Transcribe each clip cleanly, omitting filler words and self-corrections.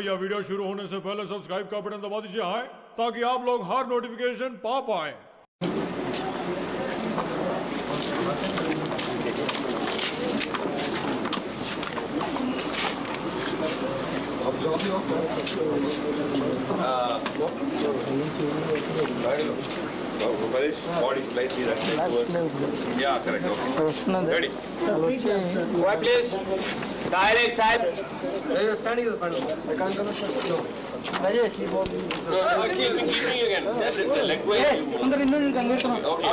या वीडियो शुरू होने से पहले सब्सक्राइब का बटन दबा दीजिए हाय, ताकि आप लोग हर नोटिफिकेशन पा पाए। Body slightly resting. Yeah, correct. Okay. Ready. Boy, please. Direct side. Are you standing in the front? I can't come. No. Rajesh, you both. Keep me again. That's it. The leg way. अंदर इन्हों ने कंगे तो. Okay.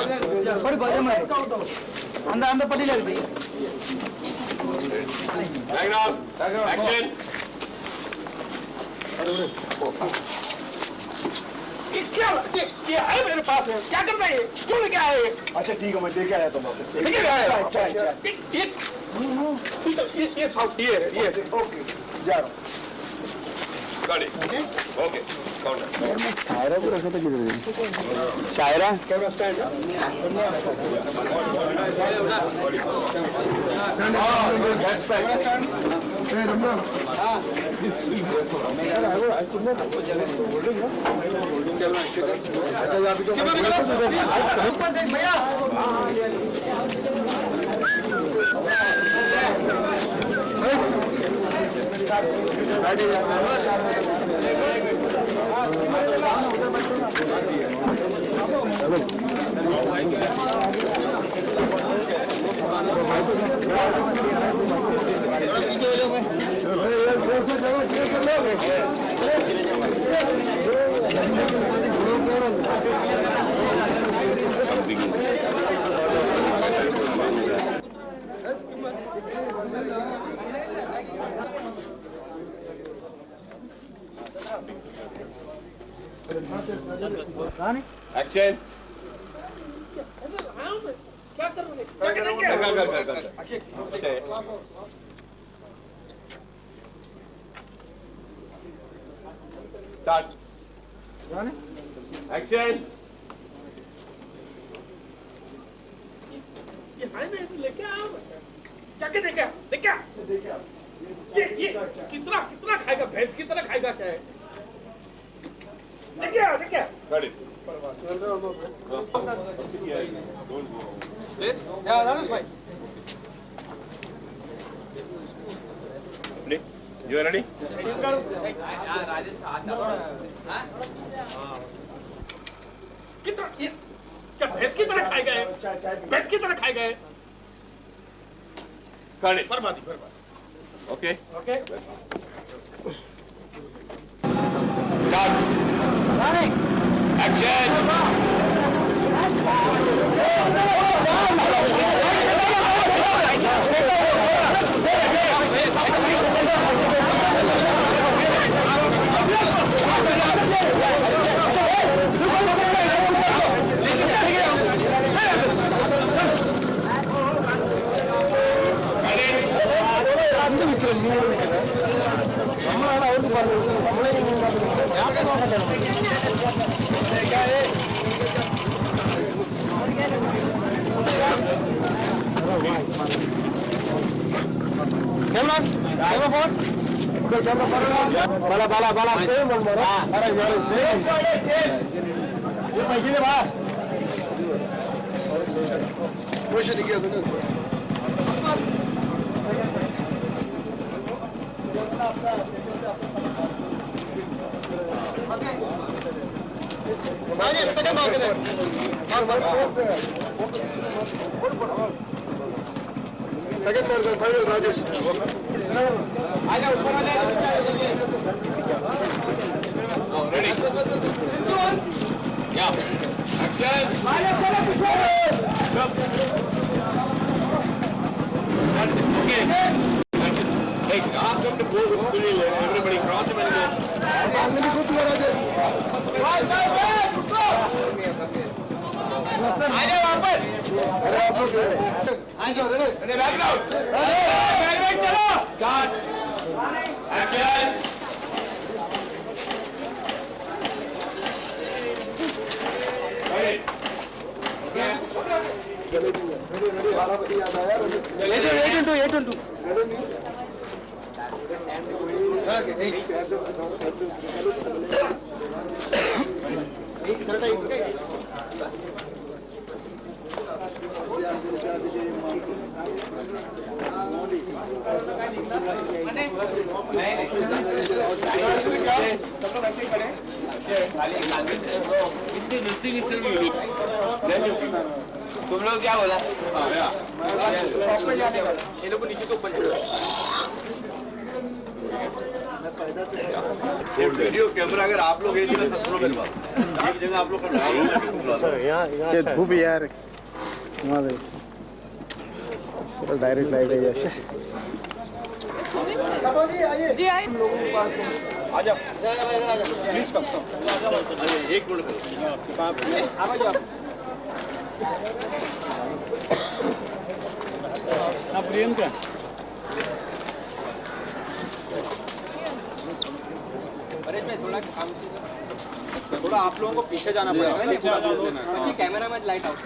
बड़ी बात है मेरी. अंदर पट्टी लग गई. Background. Action. ये है मेरे पास है. क्या कर रहा है? क्यों लेके आए? अच्छा ठीक है मैं देख आया तुम वापस लेके आया. अच्छा ये साउथ ये ओके जा रहा हूँ Got it. Okay. Count it. शायरा को रखा था किधर शायरा कैमरा स्टैंड Action. क्या कर रहे हैं? Start. Action. ये हाईवे लेके आओ. जाके देखा. ये कितना खाएगा भैंस की तरह खाएगा क्या है? देखिए. Got it. This? Yeah, that is fine. Ready? You are ready? कितना ये क्या भैंस की तरह खाएगा है? भैंस की तरह खाएगा है? Got it. बर्बादी. Okay. Okay. Start. Action. बाला सेम अरे यार सेम ये पैसे दे बा पैसे दिखे तो सेकंड बात करें सेकंड बार फाइनल राजेश आजा ऊपर आ जा. Ready? Yeah. Action. Okay. Hey, ask them to go with everybody cross him and आजा वापस. अरे आप लोग आ जाओ रेडी बैकग्राउंड. चलो. Start. Action. Ready? रेडी 12 बजे याद आया 812. तुम लोग क्या बोला? ये लोग नीचे तो ऊपर वीडियो कैमरा अगर आप लोग एक जगह आप लोग धूप यार डायरेक्ट लाइव है जैसे जी आए आ जाओ प्लीज कम एक मिनट प्रियंका थोड़ा आप लोगों को पीछे जाना पड़ेगा कैमरा में light out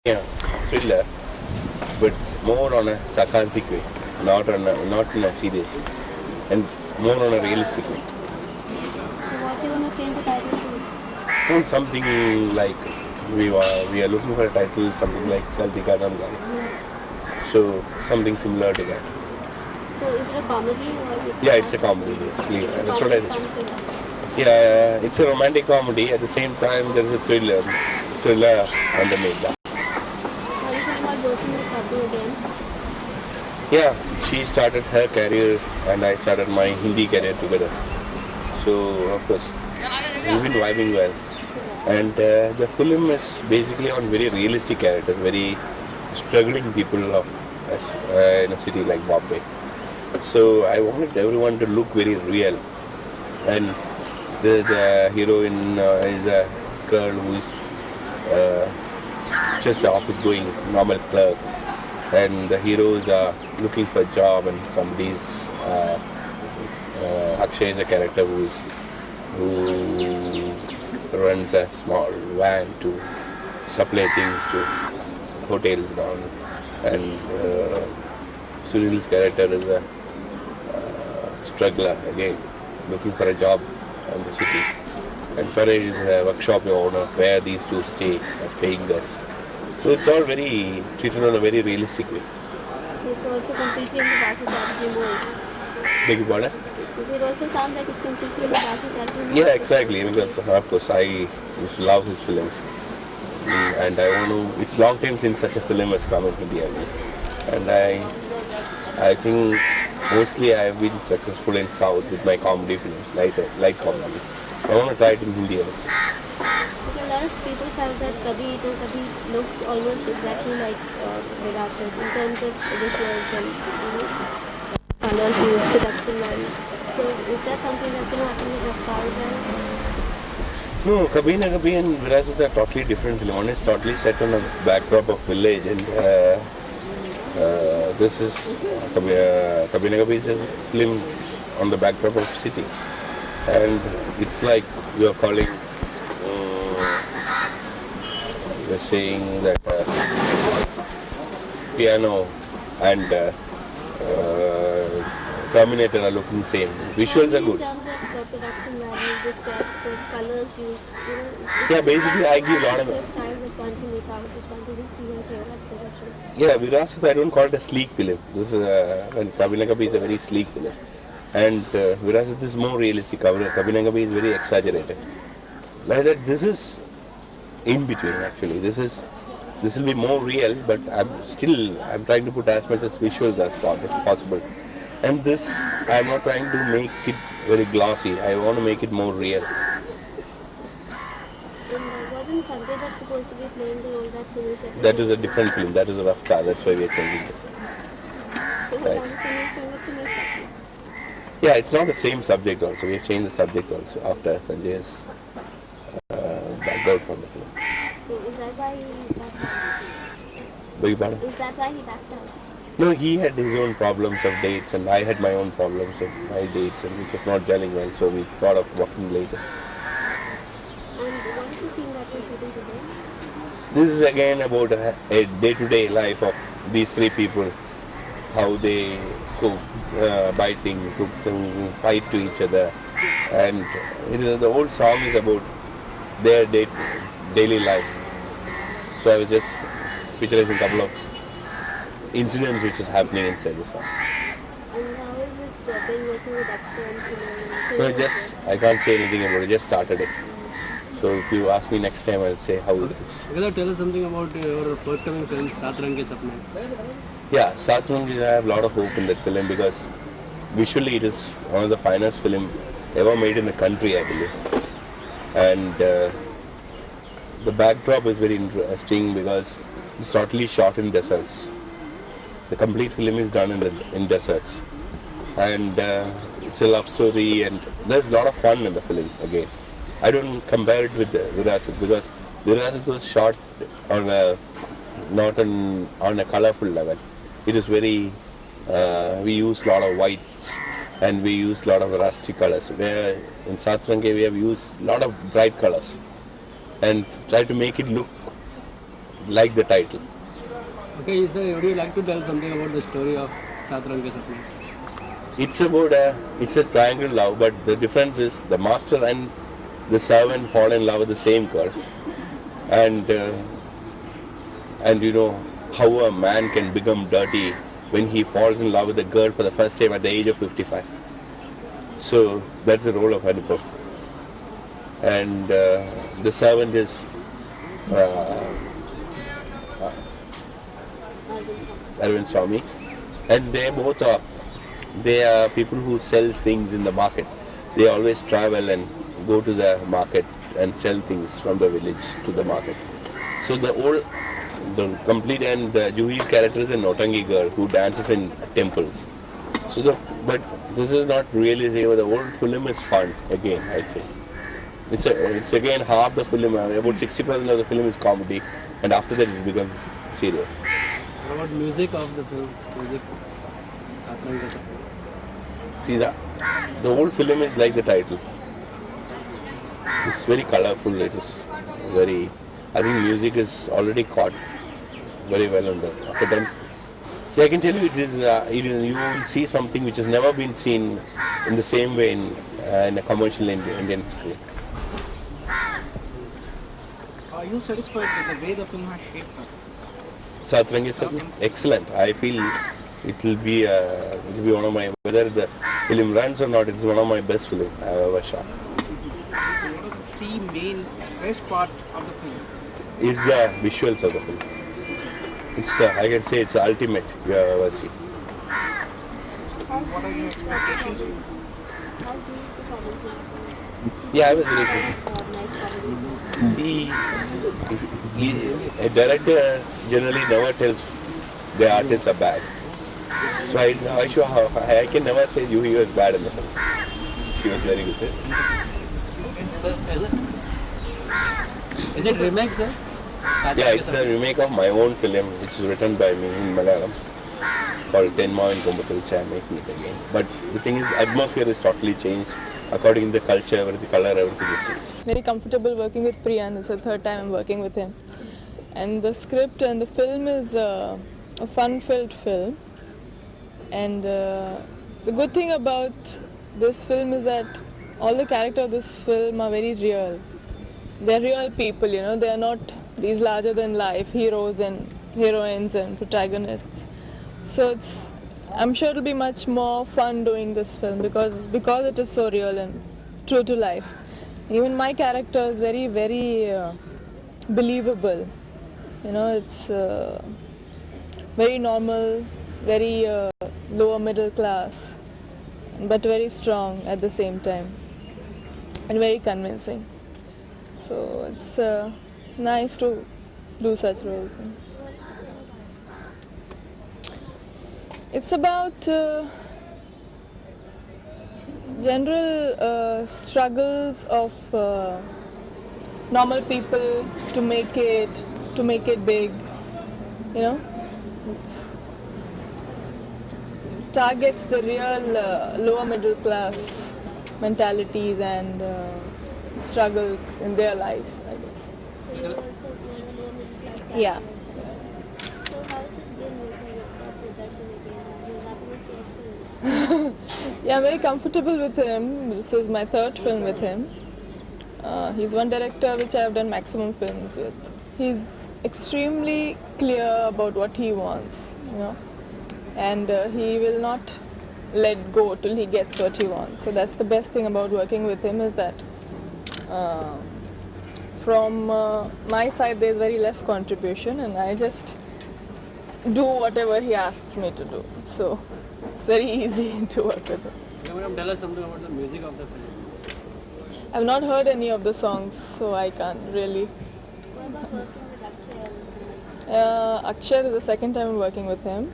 Yeah, thriller, but more on a sarcastic way, not in a serious, and more on a realistic way. So what you going to change the title to? Something like we are looking for a title, something like Saltika Ramgai. So something similar to that. So is it a comedy or? Yeah, it's a comedy basically. It's a That's what I comedy said. something. Yeah, it's a romantic comedy. At the same time, there is a thriller underneath that. Are you thinking about working with Prabhu again? Yeah, she started her career and I started my Hindi career together. So, of course, we've been vibing well. And the film is basically on very realistic characters, very struggling people of in a city like Bombay. So I wanted everyone to look very real. And the heroine is a girl who is just an office-going normal clerk, and the heroes are looking for a job, and somebody's Akshay is a character who runs a small van to supply things to hotels down, and Sunil's character is a struggler again, looking for a job in the city. And Farid is a workshop owner where these two stay as paying guests. So it's all very treated on a very realistic way. It's also completely in the Basu Chatterjee mold. Beg your pardon? It also sounds like it's completely in the Basu Chatterjee mold. Yeah, exactly. Because of course I used to love his films, and I want to. It's long time since such a film has come in India, and I think mostly I have been successful in South with my comedy films, light comedy. I want to try it in Hindi also. Because a lot of people felt that Kabhi to Kabhi looks almost exactly like Virasat in terms of visuals and colors used, production value. So is that something that's going to happen with Raftaar as well? No, Kabhi Na Kabhi and Virasat are totally different film. One is totally set on a backdrop of village, and this is Kabhi Na Kabhi is a film on the backdrop of city. And it's like you are calling, you're saying that piano and Terminator are looking same. Visuals are good. In terms of the production value, the sets, the colors used, Yeah, basically I give a lot of. The style has gone to make out, has gone to this even here at production. Yeah, Virasat I don't call it a sleek film. This is Kabhi Na Kabhi is a very sleek film. And Virasat is more realistic. Kabhi Na Kabhi is very exaggerated. Like that, this is in between actually. This will be more real, but I'm trying to put as much as visuals as possible. And this, I'm not trying to make it very glossy. I want to make it more real. And wasn't Sanjay Dutt supposed to be playing the role that Sunil Shetty? That is a different film. That is a Raftaar. That's why we are changing it. So he Right. wanted to make Sunil Shetty. Yeah, it's not the same subject also. We have changed the subject also after Sanjay's backed out from the film. So is that why he backed out? Beg your pardon? Is that why he backed out? No, he had his own problems of dates, and I had my own problems of my dates, and which was not gelling well, so we thought of working later. And what is the scene that you're shooting today? This is again about a day-to-day life of these three people, how they cook, buy things, cook things, fight to each other, and the whole song is about their daily life. So I was just picturing a couple of incidents which is happening inside the song. And how is it been working with Akshay and Sunil? No, I can't say anything about it, just started it. So if you ask me next time, I'll say how is this. Tell us something about your forthcoming film, Saat Rang Ke Sapne. Yeah, Saat Rang, I have a lot of hope in that film because visually it is one of the finest film ever made in the country, I believe. And the backdrop is very interesting because it's totally shot in deserts. The complete film is done in deserts. And it's a love story, and there's a lot of fun in the film again. I don't compare it with Virasat because Virasat was shot on not on a colorful level. It is very, we use a lot of whites and we use a lot of rusty colors. Where in Saat Rang Ke we have used a lot of bright colors and try to make it look like the title. Okay, sir, would you like to tell something about the story of Saat Rang Ke Sapne? It's about it's a triangle love, but the difference is the master and the servant fall in love with the same girl, and you know how a man can become dirty when he falls in love with a girl for the first time at the age of 55. So that's the role of Anupam, and the servant is Arvind Swamy, and they both are people who sell things in the market. They always travel and go to the market and sell things from the village to the market. So the complete and Juhi's character is a Nautangi girl who dances in temples. So but this is not really the old film is fun again, I'd say. It's again half the film, about 60% of the film is comedy, and after that it becomes serious. What about music of the film? Music, Saat Rang Ke Sapne. See, the whole film is like the title. It's very colorful. It is very. I think music is already caught very well on the then. See, I can tell you, you will see something which has never been seen in the same way in a commercial Indian screen. Are you satisfied with the way the film has shaped up? Saat Rang Ke Sapne, excellent. I feel it will be one of my, whether the film runs or not, it's one of my best films I have ever shot. What are the three main best part of the film? Is the visuals of the film. It's I can say it's the ultimate you have ever seen. What are your expectations? How's the performance? Yeah, I was really See, a director generally never tells the artists are bad. So I can never say Juhi was bad in the film. She was very good. Is it remake, sir? Yeah, it's a remake of my own film, which is written by me in Malayalam, called Tenma and Kombathu, which I am making it again. But the thing is, atmosphere is totally changed according to the culture, the color, everything is changed. Very comfortable working with Priyan. It's the third time I'm working with him. And the script and the film is a fun-filled film. And the good thing about this film is that all the characters of this film are very real. They're real people, you know. They are not these larger-than-life heroes and heroines and protagonists. So I'm sure it'll be much more fun doing this film because it is so real and true to life. Even my character is very, very believable. You know, it's very normal, very lower middle class, but very strong at the same time and very convincing. So it's nice to do such roles. It's about general struggles of normal people to make it big, you know. It targets the real lower middle class mentalities and struggles in their lives, I guess. So you also you're a lower middle class guy? Yeah. So how's it been working with that production again? That must be excellent. Yeah, I'm very comfortable with him. This is my third film with him. He's one director which I have done maximum films with. He's extremely clear about what he wants, you know, and he will not let go till he gets what he wants. So that's the best thing about working with him, is that from my side there's very less contribution and I just do whatever he asks me to do. So it's very easy to work with him. Madam, tell us something about the music of the film. I've not heard any of the songs, so I can't really. What about working with Akshay? Akshay is the second time I'm working with him.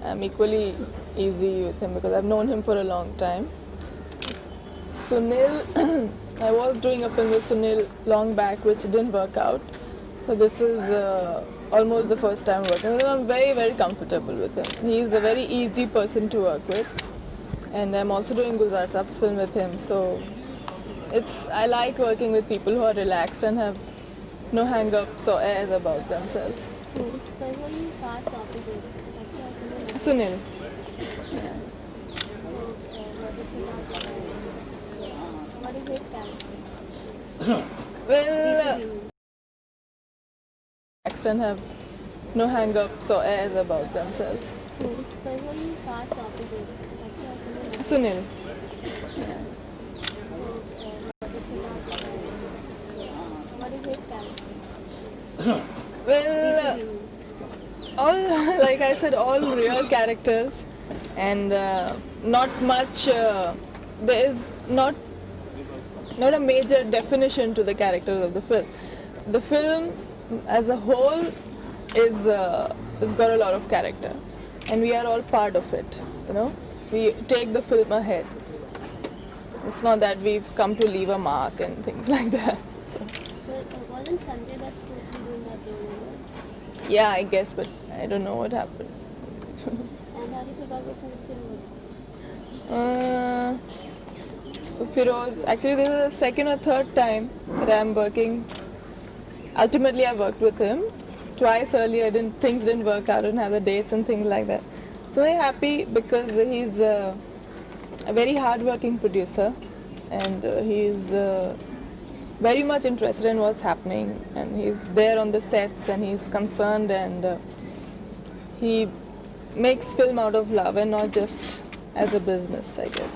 I'm equally easy with him because I've known him for a long time. Sunil, I was doing a film with Sunil long back which didn't work out. So this is almost the first time working with him. I'm very, very comfortable with him. He's a very easy person to work with. And I'm also doing Gulzar Saab's film with him. So I like working with people who are relaxed and have no hang-ups or airs about themselves. Personally, fast opposite. Sunil. Yeah. What is his character? Well, Paxton have no hang-ups or airs about themselves. Personally, fast opposite. Sunil. Yeah. What is his character? Well, all like I said, all real characters, and not much. There is not a major definition to the characters of the film. The film, as a whole, is got a lot of character, and we are all part of it. You know, we take the film ahead. It's not that we've come to leave a mark and things like that. Wasn't Sanjay Dutt supposed to be doing that role? Yeah, I guess, but I don't know what happened. And how do you feel about what Firoz? Firoz, actually this is the second or third time that I'm working. Ultimately I worked with him. Twice earlier things didn't work out, I didn't have the dates and things like that. So I'm happy because he's a very hard-working producer, and he's very much interested in what's happening, and he's there on the sets, and he's concerned, and he makes film out of love and not just as a business, I guess.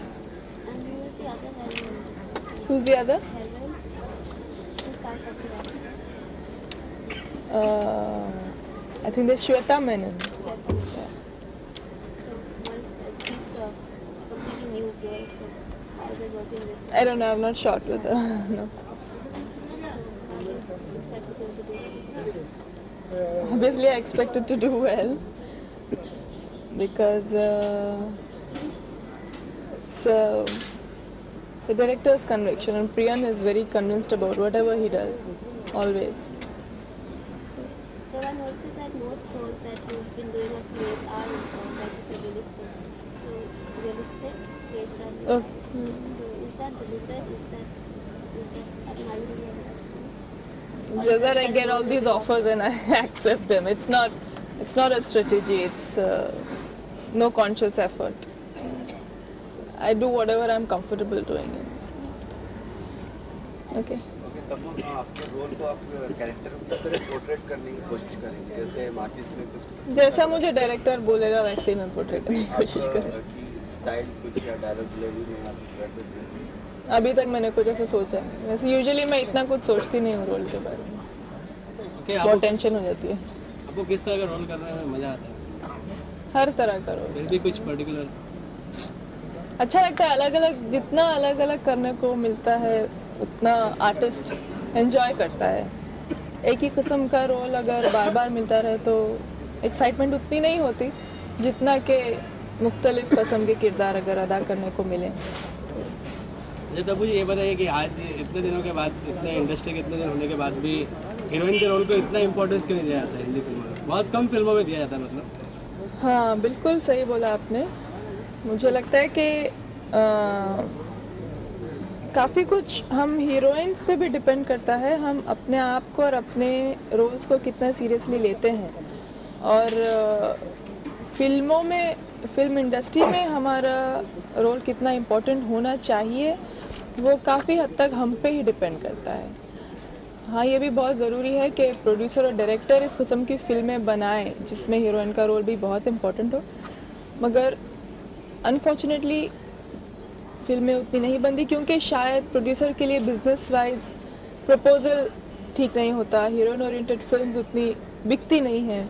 And who is the other heroine? Who's the other? Heroine? Who starts off the I think there's Shweta Menon. So, she's a completely new girl, so how is it working with her? I don't know, I've not shot with her. No. Obviously I expected to do well, because it's the director's conviction, and Priyan is very convinced about whatever he does, always. So I noticed that most roles that you've been doing of late are, like you said, realistic. So realistic, based on. Oh. So is that deliberate? Is that admiring? Just that I get all these offers and I accept them. It's not a strategy. It's no conscious effort. I do whatever I'm comfortable doing. Okay. तब वो आपके role को आप character की तरह portrait करने की कोशिश करेंगे, जैसे माचिस में कुछ जैसा मुझे डायरेक्टर बोलेगा वैसे ही मैं पोर्ट्रेट करने की कोशिश करूँगी. स्टाइल कुछ या डायलॉग डिलीवरी में आप वैसे अभी तक मैंने कुछ ऐसा सोचा नहीं. वैसे यूजुअली मैं इतना कुछ सोचती नहीं हूँ रोल के बारे में. बहुत टेंशन हो जाती है. आपको किस तरह का रोल करने में मजा आता है? हर तरह का रोल. फिर भी कुछ पर्टिकुलर अच्छा लगता है. अलग अलग, जितना अलग अलग करने को मिलता है उतना आर्टिस्ट एंजॉय करता है. एक ही किस्म का रोल अगर बार बार मिलता रहे तो एक्साइटमेंट उतनी नहीं होती जितना कि मुख्तलिफ किस्म के किरदार अगर अदा करने को मिले. तब मुझे ये बताइए कि आज इतने दिनों के बाद, इतने इंडस्ट्री के इतने दिन होने के बाद भी हीरोइन के रोल को इतना इम्पोर्टेंस क्यों नहीं दिया जाता है हिंदी फिल्मों में? बहुत कम फिल्मों में दिया जाता है. मतलब हाँ, बिल्कुल सही बोला आपने. मुझे लगता है कि काफ़ी कुछ हम हीरोइंस पे भी डिपेंड करता है, हम अपने आप को और अपने रोल्स को कितना सीरियसली लेते हैं. और फिल्मों में, फिल्म इंडस्ट्री में हमारा रोल कितना इम्पोर्टेंट होना चाहिए वो काफ़ी हद तक हम पे ही डिपेंड करता है. हाँ, ये भी बहुत ज़रूरी है कि प्रोड्यूसर और डायरेक्टर इस किस्म की फिल्में बनाएं जिसमें हीरोइन का रोल भी बहुत इम्पोर्टेंट हो, मगर अनफॉर्चुनेटली फिल्में उतनी नहीं बनती क्योंकि शायद प्रोड्यूसर के लिए बिजनेस वाइज प्रपोजल ठीक नहीं होता. हीरोइन ओरिएंटेड फिल्म्स उतनी बिकती नहीं हैं.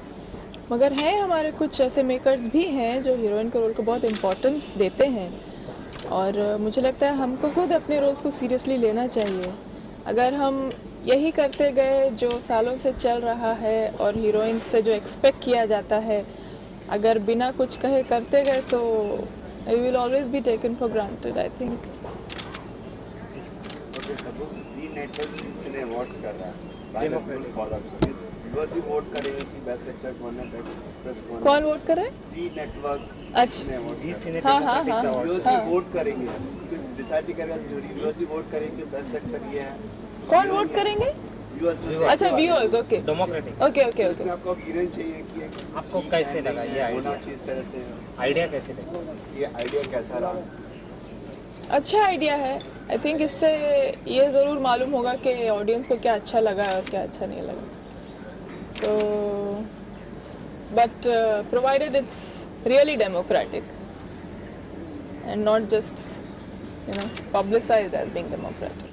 मगर हैं हमारे कुछ ऐसे मेकर्स भी हैं जो हीरोइन के रोल को बहुत इम्पोर्टेंस देते हैं, और मुझे लगता है हमको खुद अपने रोल्स को सीरियसली लेना चाहिए. अगर हम यही करते गए जो सालों से चल रहा है और हीरोइन से जो एक्सपेक्ट किया जाता है, अगर बिना कुछ कहे करते गए तो we will always be taken for granted, I think. G network कितने अवार्ड्स कर रहा है, व्यूअर्स ही वोट करेंगे कि बेस्ट एक्टर कौन है, बेस्ट कौन वोट कर रहे हैं? G network. अच्छा, हाँ हाँ हाँ, व्यूअर्स ही वोट करेंगे, डिसाइड करेगा जूरी. व्यूअर्स ही वोट करेंगे बेस्ट एक्टर ये है. कौन वोट करेंगे? अच्छा viewers, okay democratic. Okay okay okay. आपको हीरोइन चाहिए कि आपको कैसे लगा ये आइडिया? इस तरह से आइडिया कैसे लगा? ये आइडिया कैसा रहा? अच्छा आइडिया है। आई थिंक इससे ये ज़रूर मालूम होगा कि ऑडियंस को क्या अच्छा लगा और क्या अच्छा नहीं लगा। तो but provided it's really democratic and not just, you know, publicized as being democratic.